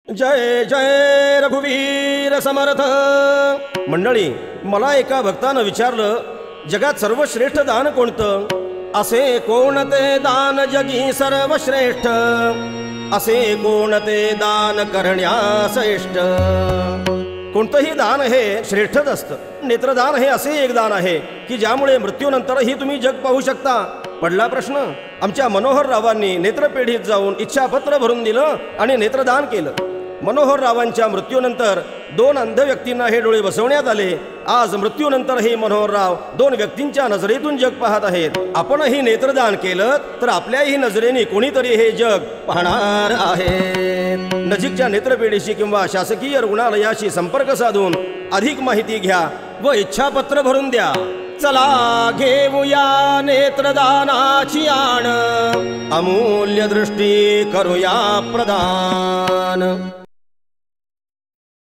जय जय रघुवीर समर्थ। मंडळी, मला एका भक्तानं विचारलं, जगात सर्वश्रेष्ठ दान कोणतं? असे कोणते दान जगी सर्वश्रेष्ठ? असे कोणते दान करण्यास इष्ट? कोणतंही दान हे श्रेष्ठच असतं। नेत्रदान हे असे एक दान आहे की ज्यामुळे मृत्यूनंतरही तुम्ही जग पाहू शकता। पडला प्रश्न, आमच्या मनोहर रावांनी नेत्रपेढीत जाऊन इच्छापत्र भरून दिलं आणि नेत्रदान केलं। मनोहर रावांच्या मृत्यूनंतर 2 अंध व्यक्तींना हे डोळे बसवण्यात आले। आज मृत्यूनंतरही मनोहर राव 2 व्यक्तींच्या नजरेतून जग पाहत आहेत। आपणही नेत्रदान केलं तर आपल्याही नजरेने कोणीतरी हे जग पाहणार आहे। नजीकच्या नेत्रपेढीशी किंवा शासकीय रुग्णालयाशी संपर्क साधून अधिक माहिती घ्या व इच्छापत्र भरून द्या। चला घेऊया नेत्रदानाची आण, अमूल्य दृष्टी करूया प्रदान।